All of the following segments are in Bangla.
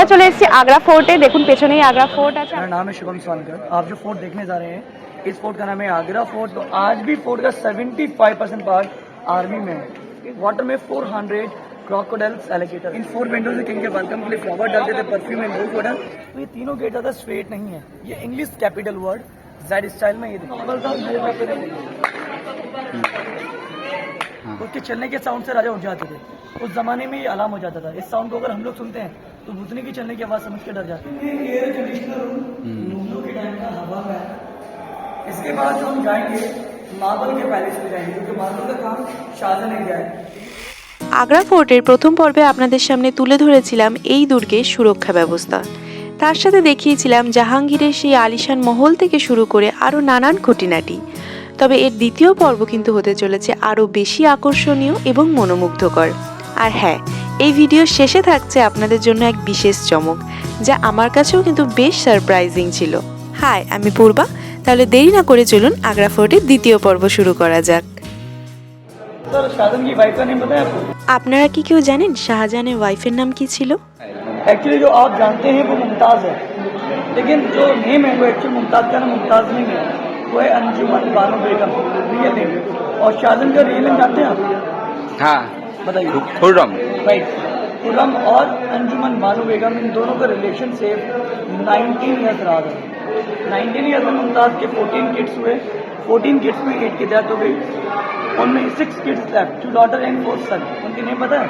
আমরা চলে এসেছি আগ্রা ফোর্টে। দেখুন পেছনেই আগ্রা ফোর্ট আছে। मेरा नाम है शुभम स्वानकर। आप जो फोर्ट देखने जा रहे हैं इस फोर्ट का नाम है आगरा फोर्ट। तो आज भी फोर्ट का 75% पार्ट आर्मी में है। वाटर में 400 क्रोकोडाइल्स एलिगेटर। इन 4 विंडोज से किंग के वेलकम के लिए फ्लावर डालते थे, परफ्यूम एंड रोज वाटर। तो ये तीनों गेट ज्यादा स्ट्रेट नहीं है, ये English capital word Z style में। ये उसके चलने के साउंड से राजा उठ जाते थे। उस जमाने में ये अलार्म हो जाता था। इस साउंड को अगर हम लोग सुनते हैं तो भूतनी की चलने की आवाज समझ के डर जाते हैं। एयर कंडीशनर लूलो के टाइम का हवा में है। इसके बाद हम जाएंगे मार्बल के पैलेस में जाएंगे, क्योंकि मार्बल का काम शाहजहां ने किया है। আগ্রা ফোর্টের প্রথম পর্বে আপনাদের সামনে তুলে ধরেছিলাম এই দুর্গের সুরক্ষা ব্যবস্থা। তার সাথে দেখিয়েছিলাম জাহাঙ্গীরের সেই আলিশান মহল থেকে শুরু করে আরও নানান খুঁটিনাটি। তবে এর দ্বিতীয় পর্ব কিন্তু হতে চলেছে আরও বেশি আকর্ষণীয় এবং মনোমুগ্ধকর। আর হ্যাঁ, এই ভিডিওর শেষে থাকছে আপনাদের জন্য এক বিশেষ চমক, যা আমার কাছেও কিন্তু বেশ সারপ্রাইজিং ছিল। হাই, আমি পূর্বা। তাহলে দেরি না করে চলুন আগ্রা ফোর্টের দ্বিতীয় পর্ব শুরু করা যাক। सर शाहजहां की वाइफ का नेम पता है आपको? আপনারা কি কেউ জানেন শাহজাহানের ওয়াইফের নাম কি ছিল? एक्चुअली जो आप जानते हैं वो मुमताज़ है, लेकिन जो नेम है वो एक्चुअली मुमताज़ का नाम मुमताज़ नहीं है, वो है अंजुमन बानो बेगम, रियल नेम। और शाहजहां का रियल नेम जानते हैं आप? हाँ, बताइए। खुर्रम। राइट, खुर्रम और अंजुमन बानो बेगम, इन दोनों का रिलेशन से 19 ईयर्स रहा था। 19 ईयर्स में मुमताज़ के 14 किड्स हुए। 14 किड्स में 8 की डेथ हो गई। उनमें 6 किड्स लेफ्ट, 2 डॉटर एंड 4 सन। उनके नेम पता है?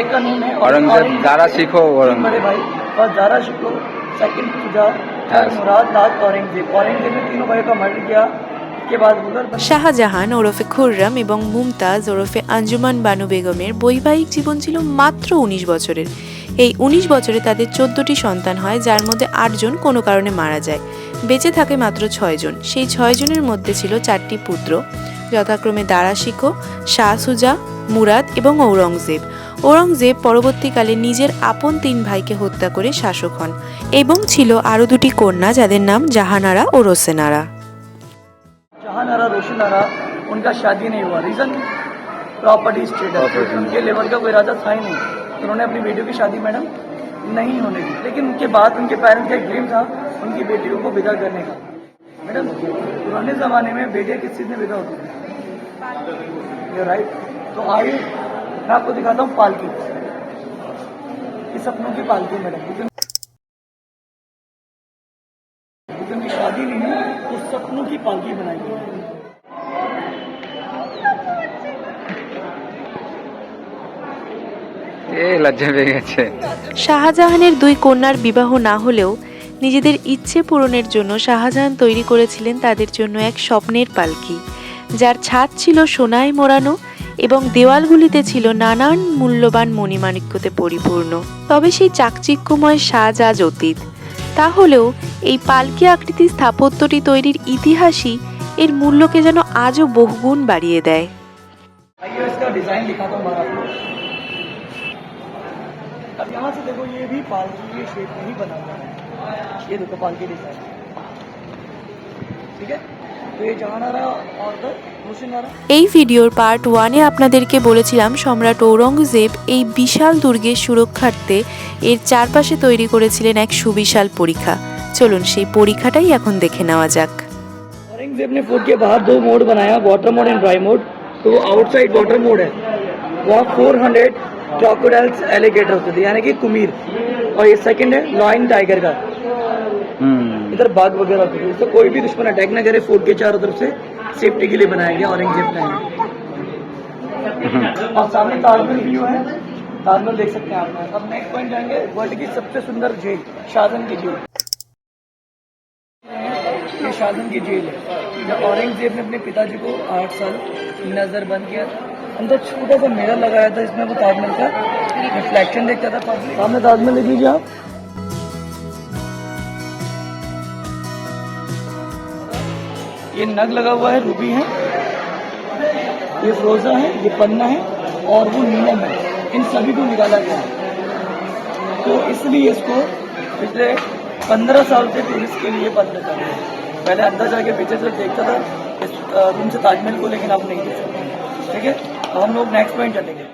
एक का नेम है औरंगजेब, दारा शिकोह बड़े भाई, और दारा शिकोह, सेकंड शुजा, थर्ड मुराद, लास्ट औरंगजेब। औरंगजेब ने तीनों भाइयों का मर्डर किया। इसके बाद मुगल শাহজাহান ওরফে খুররম এবং মুমতাজ ওরফে আঞ্জুমান বানু বেগমের বৈবাহিক জীবন ছিল মাত্র 19 বছরের। এই 19 বছরে তাদের 14টি সন্তান হয়, যার মধ্যে 8 জন কোনো কারণে মারা যায়। বেঁচে থাকে মাত্র 6 জন। সেই 6 জনের মধ্যে ছিল 4টি পুত্র, যথাক্রমে দারা শিকো, শাহ সুজা, মুরাদ এবং ঔরঙ্গজেব। ঔরঙ্গজেব পরবর্তীকালে নিজের আপন 3 ভাইকে হত্যা করে শাসক হন, এবং ছিল আরও 2টি কন্যা, যাদের নাম জাহানারা ও রোশেনারা। जहानारा रोशनारा, उनका शादी नहीं हुआ। रीजन प्रॉपर्टी स्टेटस, उनके लेवल का कोई इरादा था ही नहीं। उन्होंने अपनी बेटियों की शादी मैडम नहीं होने दी। लेकिन उनके बाद उनके पेरेंट्स का एक ड्रीम था उनकी बेटियों को विदा करने का। मैडम, पुराने जमाने में बेटियां किस चीज में विदा होती थी? राइट। तो आइए मैं आपको दिखाता हूँ पालकी, ये सपनों की पालकी मैडम। उनकी शादी नहीं है तो सपनों की पालकी बनाई गई। লজ্জা পেয়ে গেছে। শাহজাহানের 2 কন্যার বিবাহ না হলেও নিজেদের ইচ্ছে পূরণের জন্য শাহজাহান তৈরি করেছিলেন তাদের জন্য এক স্বপ্নের পালকি, যার ছাদ ছিল সোনায় মোড়ানো এবং দেওয়ালগুলিতে ছিল নানান মূল্যবান মণিমাণিক্যতে পরিপূর্ণ। তবে সেই চাকচিক্যময় সাজ আজ অতীত। তাহলেও এই পালকি আকৃতির স্থাপত্যটি তৈরির ইতিহাসই এর মূল্যকে যেন আজও বহুগুণ বাড়িয়ে দেয়। आइए इसका डिजाइन दिखाता हूँ आपको। अब यहाँ से देखो, ये भी पालकी के शेप में ही बना हुआ है। ये देखो पालकी डिजाइन, ठीक है। तो ये जहानारा और रोशनारा। এই ভিডিওর পার্ট 1-এ আপনাদেরকে বলেছিলাম সম্রাট ঔরঙ্গজেব এই বিশাল দুর্গের সুরক্ষার্থে এর চারপাশে তৈরি করেছিলেন এক সুবিশাল পরীক্ষা। চলুন সেই পরীক্ষাটাই এখন দেখে নেওয়া যাক। औरंगजेब ने फोर्ट के बाहर 2 मोड बनाया, water mode and dry mode. तो वो आउटसाइड वाटर मोड है, वहाँ 400 क्रोकोडाइल्स एलिगेटर होते थे, यानी कि कुमीर। और ये सेकंड है लॉयन टाइगर का, इधर बाघ वगैरह होते थे। इससे कोई भी दुश्मन अटैक न करे। फोर्ट के चारों तरफ से सेफ्टी के लिए बनाया गया औरंगजेब टाइम। और सामने ताजमहल व्यू है, ताजमहल देख सकते हैं आप। अब नेक्स्ट पॉइंट जाएंगे, वर्ल्ड की सबसे सुंदर जेल, शाहजहां की जेल। ये शाहजहां की जेल है। जब औरंगजेब ने अपने पिताजी को 8 साल नजर बंद किया, अंदर छोटा सा मिरर लगाया था, इसमें वो ताजमहल का रिफ्लेक्शन देखता था। सामने ताजमहल देख लीजिए आप। ये नग लगा हुआ है, रूबी है, ये फिरोजा है, ये पन्ना है, और वो नीलम है। इन सभी को निकाला गया है। तो इसलिए इसको पिछले 15 साल से टूरिस्ट के लिए बंद रखा गया है। पहले अंदर जाके पीछे से देखता था इस रूम से ताजमहल को, लेकिन अब नहीं देख सकते। ठीक है, तो हम लोग नेक्स्ट पॉइंट चलेंगे।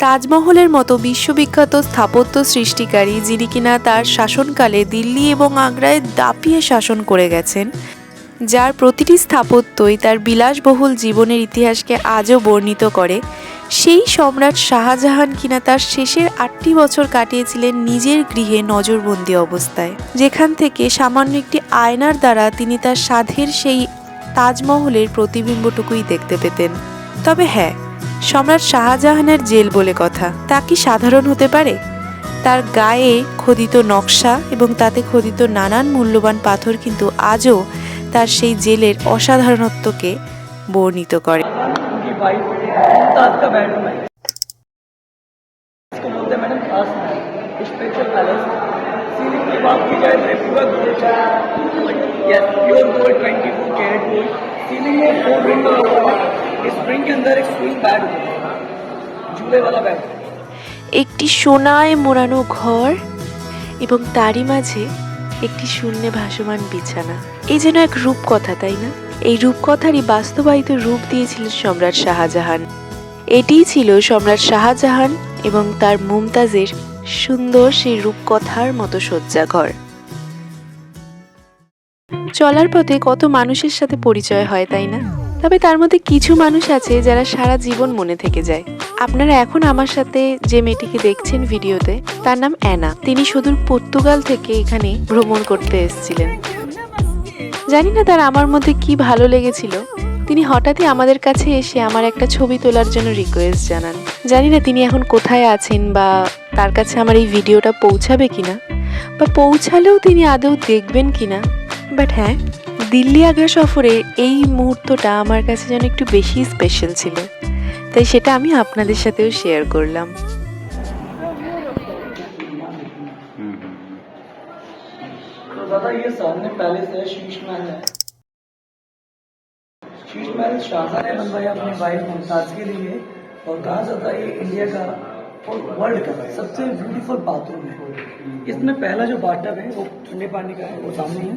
তাজমহলের মতো বিশ্ববিখ্যাত স্থাপত্য সৃষ্টিকারী, যিনি কিনা তার শাসনকালে দিল্লি এবং আগ্রায় দাপিয়ে শাসন করে গেছেন, যার প্রতিটি স্থাপত্যই তার বিলাসবহুল জীবনের ইতিহাসকে আজও বর্ণিত করে, সেই সম্রাট শাহজাহান কিনা তার শেষের 8টি বছর কাটিয়েছিলেন নিজের গৃহে নজরবন্দি অবস্থায়, যেখান থেকে সামান্য একটি আয়নার দ্বারা তিনি তার সাধের সেই তাজমহলের প্রতিবিম্বটুকুই দেখতে পেতেন। তবে হ্যাঁ, সম্রাট শাহজাহানের জেল বলে কথা, তা কি সাধারণ হতে পারে? তার গায়ে খোদিত নকশা এবং তাতে খোদিত নানান মূল্যবান পাথর কিন্তু আজও তার সেই জেলের অসাধারণত্বকে বর্ণিত করে। उनकी वाइफ मुमताज का बेडरूम है, इसको बोलते हैं मैडम खास महल, स्पेशल पैलेस। सीलिंग की बात की जाए तो ये पूरा गोल्ड है, yes pure gold 24 carat gold. Ceiling में 4 विंडो लगा हुआ है, इस स्प्रिंग के अंदर एक स्विंग बेड होता है, झूले वाला बेड। একটি সোনায় মোড়ানো ঘর এবং তারই মাঝে একটি শূন্যে ভাসমান বিছানা, এই যেন এক রূপকথা, তাই না? এই রূপকথারই বাস্তবায়িত রূপ দিয়েছিলেন সম্রাট শাহজাহান। এটিই ছিল সম্রাট শাহজাহান এবং তার মুমতাজের সুন্দর সেই রূপকথার মতো শয্যাঘর। চলার পথে কত মানুষের সাথে পরিচয় হয়, তাই না? তবে তার মধ্যে কিছু মানুষ আছে যারা সারা জীবন মনে থেকে যায়। আপনারা এখন আমার সাথে যে মেয়েটিকে দেখছেন ভিডিওতে, তার নাম অ্যানা। তিনি সুদূর পর্তুগাল থেকে এখানে ভ্রমণ করতে এসেছিলেন। জানি না তার আমার মধ্যে কি ভালো লেগেছিল, তিনি হঠাৎই আমাদের কাছে এসে আমার একটা ছবি তোলার জন্য রিকোয়েস্ট জানান। জানি না তিনি এখন কোথায় আছেন বা তার কাছে আমার এই ভিডিওটা পৌঁছাবে কিনা, বা পৌঁছালেও তিনি আদৌ দেখবেন কিনা। বাট হ্যাঁ, দিল্লি আগ্রা সফরে এই মুহূর্তটা আমার কাছে যেন একটু বেশি স্পেশাল ছিল, তাই সেটা আমি আপনাদের সাথেও শেয়ার করলাম। तो दादा ये सामने पैलेस है, शीश महल है। शीश महल शाहजहां ने बनवाया अपनी वाइफ मुमताज के लिए, और कहा जाता है ये इंडिया का और वर्ल्ड का सबसे ब्यूटीफुल बाथरूम है। इसमें पहला जो बाथटब है वो ठंडे पानी का है, वो सामने है।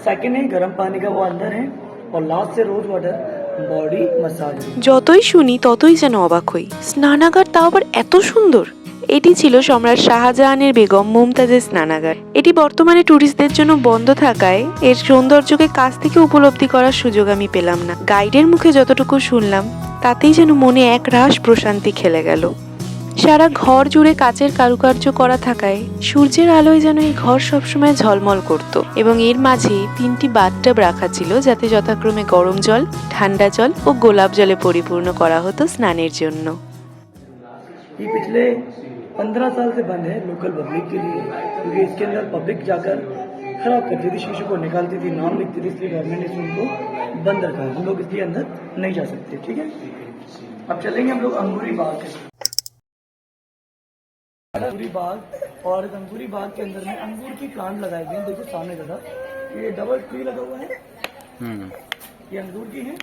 सेकंड है गर्म पानी का, वो अंदर है। और लास्ट से रोज वाटर बॉडी मसाज। যতই শুনি ততই যেন অবাক হই, স্নানাগার তাও আবার এত সুন্দর। এটি ছিল সম্রাট শাহজাহানের বেগম মুমতাজের স্নানাগার। এটি বর্তমানে ট্যুরিস্টদের জন্য বন্ধ থাকায় এর সৌন্দর্যকে কাছ থেকে উপলব্ধি করার সুযোগ আমি পেলাম না। গাইডের মুখে যতটুকু শুনলাম তাতেই যেন মনে এক রাশ প্রশান্তি খেলে গেল। সারা ঘর জুড়ে কাচের কারুকার্য করা থাকায় সূর্যের আলোয় যেন এই ঘর সবসময় ঝলমল করত, এবং এর মাঝে 3টি বাথটব রাখা ছিল, যাতে যথাক্রমে গরম জল, ঠান্ডা জল ও গোলাপ জলে পরিপূর্ণ করা হতো স্নানের জন্য। ये पिछले 15 साल से बंद है लोकल पब्लिक के लिए, क्योंकि इसके अंदर पब्लिक जाकर खराब करती थी, शीशे को निकालती थी, नाम लिखती थी, इसलिए गवर्नमेंट ने उनको बंद रखा है। हम लोग इसके अंदर नहीं जा सकते, ठीक है। अब चलेंगे हम लोग अंगूरी बाग के। अंगूरी बाग, और इस अंगूरी बाग के अंदर में अंगूर की प्लांट लगाए गए हैं। देखो सामने दादा, ये डबल ट्री लगा हुआ है, ये अंगूर की है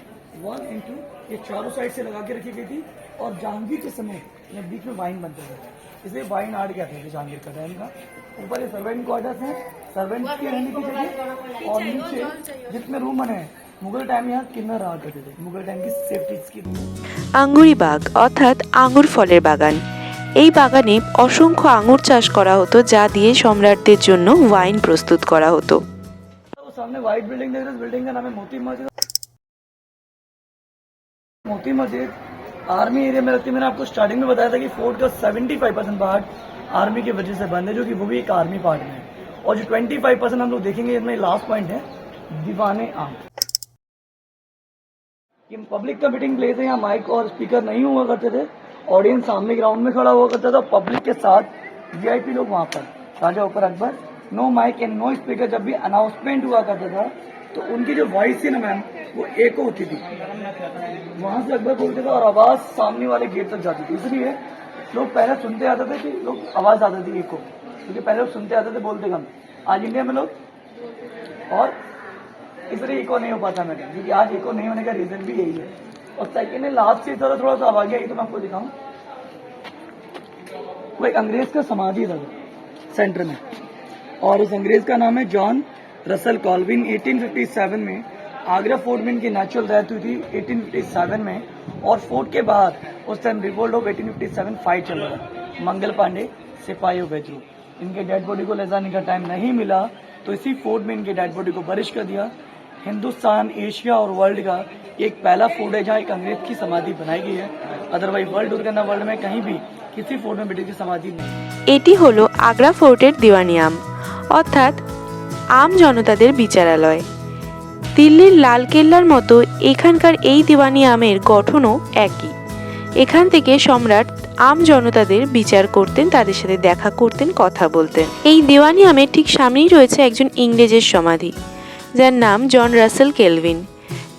1 and 2, ये चारों साइड से लगा के रखी गई थी। और जहांगीर के समय यहाँ बीच में वाइन बनते थे, इसलिए वाइन आर्ट कहते थे जहांगीर का टाइम का। ऊपर ये सर्वेंट क्वार्टर्स हैं, सर्वेंट के रहने की जगह, और नीचे जितने रूम बने हैं, मुगल टाइम यहाँ किन्नर रहा करते थे, मुगल टाइम की सेफ्टी की। আঙ্গুরি বাগ অর্থাৎ আঙ্গুর ফলের বাগান। এই বাগানে অসংখ্য আঙ্গুর চাষ করা হতো, যা দিয়ে সম্রাটদের জন্য ওয়াইন প্রস্তুত করা হতো। वो सामने व्हाइट बिल्डिंग देख रहे हैं, इस बिल्डिंग का नाम है मोती मस्जिद। मोती मस्जिद आर्मी एरिया में रहती है। मैंने आपको स्टार्टिंग में बताया था कि फोर्ट का 75% पार्ट आर्मी की वजह से बंद है, जो कि वो भी एक आर्मी पार्ट में है। और जो 25% हम लोग देखेंगे, इसमें लास्ट पॉइंट है दीवाने आम। ये पब्लिक का मीटिंग प्लेस है, यहाँ माइक और स्पीकर नहीं हुआ करते थे, ऑडियंस सामने ग्राउंड में खड़ा हुआ करता था, पब्लिक के साथ वीआईपी लोग वहाँ पर, राजा ऊपर Akbar, no mic and no speaker. जब भी अनाउंसमेंट हुआ करता था तो उनकी जो वॉइस थी ना मैम, वो एको होती थी, वहां से अकबर बोलते थे और आवाज सामने वाले गेट तक जाती थी। इसलिए लोग पहले सुनते आते थे कि लोग आवाज आती थी एको, क्योंकि पहले लोग सुनते आते थे, बोलते कम। आज इंडिया में लोग, और इसलिए एको नहीं हो पाता मैडम, क्योंकि आज एको नहीं होने का रीजन भी यही है। और सेकेंड है, लास्ट से थोड़ा सा आवाज आई तो मैं आपको दिखाऊं, वो एक अंग्रेज का समाधि था सेंटर में, और इस अंग्रेज का नाम है जॉन रसल कॉल्विन। 1857 में आगरा फोर्ट में इनकी नेचुरल डेथ हुई थी 1857 में, और फोर्ट के बाहर उस टाइम रिवोल्ट ऑफ 1857 फाइट चल रहा था। मंगल पांडे सिपाही बेजरू, इनके डेड बॉडी को ले जाने का टाइम नहीं मिला तो इसी फोर्ट में इनकी डेड बॉडी को बरिश कर दिया। हिंदुस्तान, एशिया और वर्ल्ड का एक पहला फोर्ट है जहाँ एक अंग्रेज की समाधि बनाई गई है। अदरवाइज वर्ल्ड टूर करना वर्ल्ड में कहीं भी किसी फोर्ट में ब्रिटिश की समाधि नहीं। এটি হলো আগ্রা ফোর্টের দিওয়ানি আম, অর্থাৎ আম জনতাদের বিচারালয়। দিল্লির লালকেল্লার মতো এখানকার এই দিওয়ানি আমের গঠনও একই। এখান থেকে সম্রাট আম জনতাদের বিচার করতেন, তাদের সাথে দেখা করতেন, কথা বলতেন। এই দিওয়ানি আমের ঠিক সামনেই রয়েছে একজন ইংরেজের সমাধি, যার নাম জন রাসেল কেলভিন।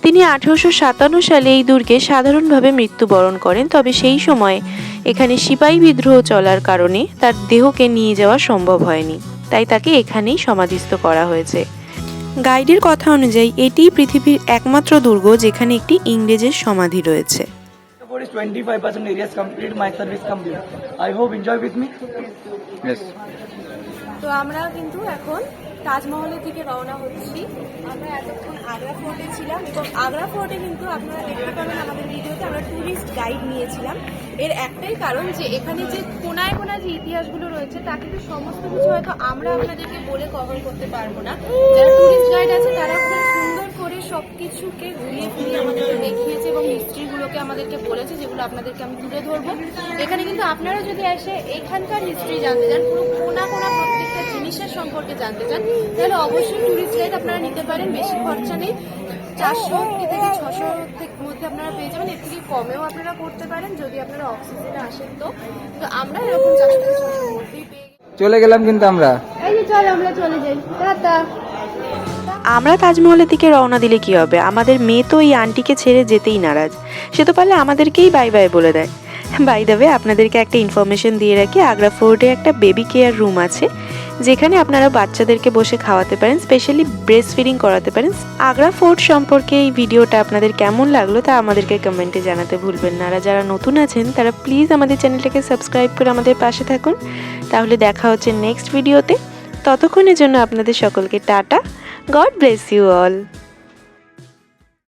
তিনি 1857 সালে এই দুর্গে সাধারণভাবে মৃত্যুবরণ করেন, তবে সেই সময় এখানে সিপাহী বিদ্রোহ চলার কারণে তার দেহকে নিয়ে যাওয়া সম্ভব হয়নি, তাই তাকে এখানেই সমাধিস্থ করা হয়েছে। গাইডের কথা অনুযায়ী এটিই পৃথিবীর একমাত্র দুর্গ যেখানে একটি ইংরেজের সমাধি রয়েছে। The fort is 25% area is complete. My service complete. I hope enjoy with me. Yes. তো আমরা কিন্তু এখন তাজমহলের দিকে রওনা হচ্ছি। আমরা এতক্ষণ আগ্রা ফোর্টে ছিলাম এবং আগ্রা ফোর্টে কিন্তু আপনারা দেখতে পাবেন আমাদের ভিডিওতে আমরা ট্যুরিস্ট গাইড নিয়েছিলাম। এর একটাই কারণ যে এখানে যে কোনায় কোনায় যে ইতিহাসগুলো রয়েছে তা কিন্তু সমস্ত কিছু হয়তো আমরা আপনাদেরকে বলে কভার করতে পারবো না। যারা ট্যুরিস্ট গাইড আছে তারা খুব সুন্দর করে সব কিছুকে ঘুরিয়ে ফিরিয়ে আমাদেরকে দেখিয়েছে এবং হিস্ট্রিগুলোকে আমাদেরকে বলেছে, যেগুলো আপনাদেরকে আমি তুলে ধরবো। এখানে কিন্তু আপনারা যদি এসে এখানকার হিস্ট্রি জানতে চান, পুরো কোনা কোনা প্রত্যেকটা জিনিসের সম্পর্কে জানতে চান, তাহলে অবশ্যই ট্যুরিস্ট গাইড আপনারা নিতে পারেন। বেশি খরচা নেই, 400 থেকে 600 মধ্যে আপনারা পেয়ে যাবেন। এর থেকে কমেও আপনারা করতে পারেন যদি আপনারা অক্সিজেনে আসেন। তো আমরা এরকম 400 থেকে 600 মধ্যেই পেয়ে চলে গেলাম কিন্তু আমরা। এই যে চল আমরা চলে যাই, টাটা। আমরা তাজমহলের দিকে রওনা দিলে কি হবে, আমাদের মেয়ে তো এই আন্টিকে ছেড়ে যেতেই নারাজ। সে তো পারলে আমাদেরকেই বাই বাই বলে দেয়। বাই দ্য ওয়ে, আপনাদেরকে একটা ইনফরমেশন দিয়ে রাখি, আগ্রা ফোর্টে একটা বেবি কেয়ার রুম আছে যেখানে আপনারা বাচ্চাদেরকে বসে খাওয়াতে পারেন, স্পেশালি ব্রেস্ট ফিডিং করাতে পারেন। আগ্রা ফোর্ট সম্পর্কে এই ভিডিওটা আপনাদের কেমন লাগলো তা আমাদেরকে কমেন্টে জানাতে ভুলবেন না। আর যারা নতুন আছেন তারা প্লিজ আমাদের চ্যানেলটাকে সাবস্ক্রাইব করে আমাদের পাশে থাকুন। তাহলে দেখা হচ্ছে নেক্সট ভিডিওতে। ততক্ষণের জন্য আপনাদের সকলকে tata. God bless you all.